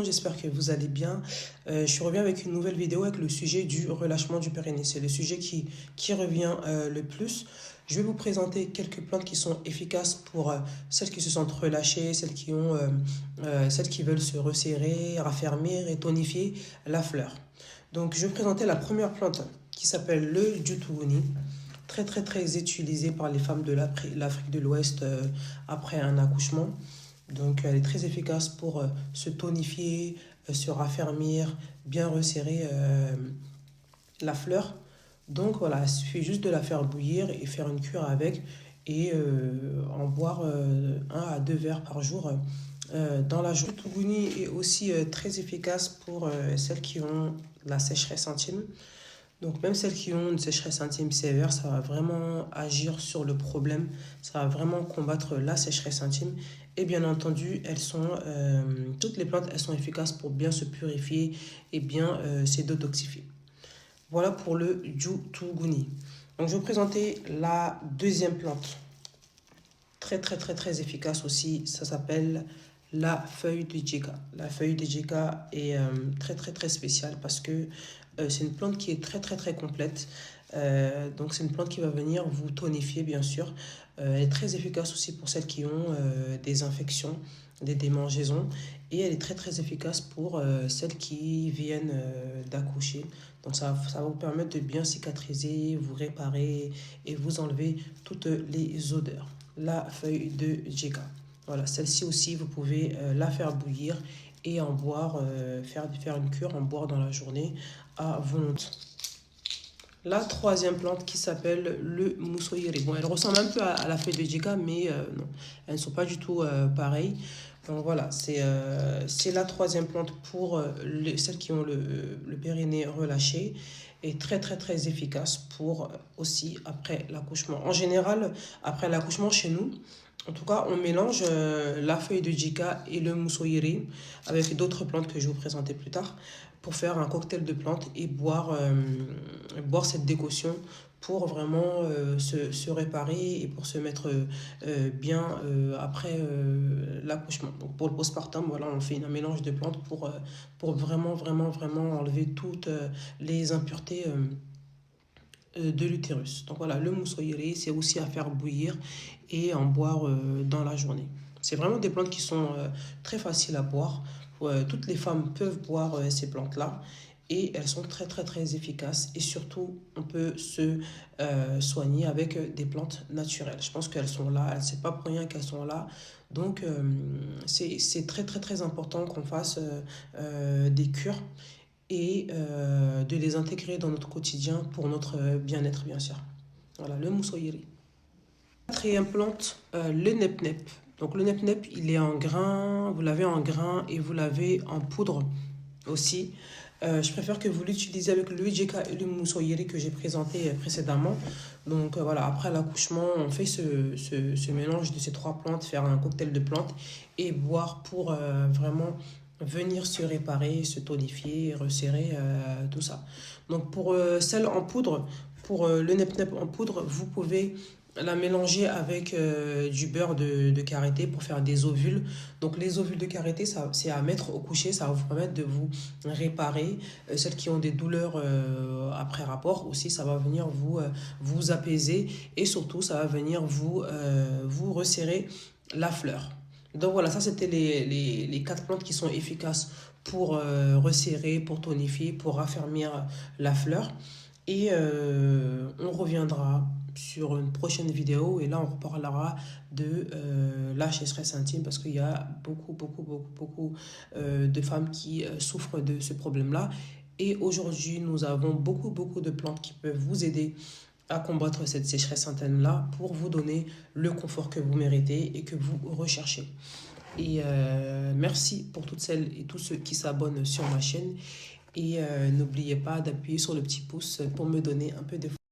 J'espère que vous allez bien. Je suis revenu avec une nouvelle vidéo avec le sujet du relâchement du périnée. C'est le sujet qui revient le plus. Je vais vous présenter quelques plantes qui sont efficaces pour celles qui se sentent relâchées, celles qui veulent se resserrer, raffermir et tonifier la fleur. Donc, je vais vous présenter la première plante qui s'appelle le Djutuguni. Très utilisée par les femmes de l'Afrique de l'Ouest après un accouchement. Donc elle est très efficace pour se tonifier, se raffermir, bien resserrer la fleur. Donc voilà, il suffit juste de la faire bouillir et faire une cure avec et en boire 1 à 2 verres par jour dans la journée. Le Djutuguni est aussi très efficace pour celles qui ont la sécheresse intime. Donc même celles qui ont une sécheresse intime sévère, ça va vraiment agir sur le problème, ça va vraiment combattre la sécheresse intime. Et bien entendu, toutes les plantes, elles sont efficaces pour bien se purifier et bien se détoxifier. Voilà pour le Djutuguni. Donc je vais vous présenter la deuxième plante. Très efficace aussi, ça s'appelle la feuille de djeka. La feuille de djeka est très spéciale parce que c'est une plante qui est très complète. Donc c'est une plante qui va venir vous tonifier bien sûr. Elle est très efficace aussi pour celles qui ont des infections, des démangeaisons. Et elle est très efficace pour celles qui viennent d'accoucher. Donc ça va vous permettre de bien cicatriser, vous réparer et vous enlever toutes les odeurs. La feuille de djeka. Voilà, celle-ci aussi, vous pouvez la faire bouillir et en boire, faire une cure, en boire dans la journée à volonté. La troisième plante qui s'appelle le moussoyiri. Bon, elle ressemble un peu à la feuille de djeka, mais non, elles ne sont pas du tout pareilles. Donc voilà, c'est la troisième plante pour celles qui ont le périnée relâché et très efficace pour aussi après l'accouchement. En général, après l'accouchement chez nous, en tout cas, on mélange la feuille de djeka et le moussoyiri avec d'autres plantes que je vais vous présenter plus tard pour faire un cocktail de plantes et boire cette décoction pour vraiment se réparer et pour se mettre bien après l'accouchement. Donc pour le postpartum, voilà, on fait un mélange de plantes pour vraiment enlever toutes les impuretés de l'utérus. Donc voilà, le moussoyiri, c'est aussi à faire bouillir et en boire dans la journée. C'est vraiment des plantes qui sont très faciles à boire. Toutes les femmes peuvent boire ces plantes-là et elles sont très efficaces. Et surtout, on peut se soigner avec des plantes naturelles. Je pense qu'elles sont là, c'est pas pour rien qu'elles sont là. Donc, c'est très important qu'on fasse des cures et de les intégrer dans notre quotidien pour notre bien-être, bien sûr. Voilà, le moussoyiri. Quatrième plante, le nep-nep. Donc le nep-nep, il est en grain, vous l'avez en grain et vous l'avez en poudre aussi. Je préfère que vous l'utilisiez avec le djeka et le moussoyiri que j'ai présenté précédemment. Donc voilà, après l'accouchement, on fait ce mélange de ces trois plantes, faire un cocktail de plantes et boire pour vraiment venir se réparer, se tonifier, resserrer, tout ça. Donc pour celle en poudre, pour le nep-nep en poudre, vous pouvez la mélanger avec du beurre de karité pour faire des ovules. Donc les ovules de karité, c'est à mettre au coucher, ça va vous permettre de vous réparer. Celles qui ont des douleurs après rapport aussi, ça va venir vous apaiser et surtout ça va venir vous resserrer la fleur. Donc voilà, ça c'était les 4 plantes qui sont efficaces pour resserrer, pour tonifier, pour raffermir la fleur. Et on reviendra sur une prochaine vidéo et là on reparlera de la sécheresse intime parce qu'il y a beaucoup de femmes qui souffrent de ce problème-là. Et aujourd'hui, nous avons beaucoup de plantes qui peuvent vous aider à combattre cette sécheresse intime-là pour vous donner le confort que vous méritez et que vous recherchez. Et merci pour toutes celles et tous ceux qui s'abonnent sur ma chaîne. Et n'oubliez pas d'appuyer sur le petit pouce pour me donner un peu de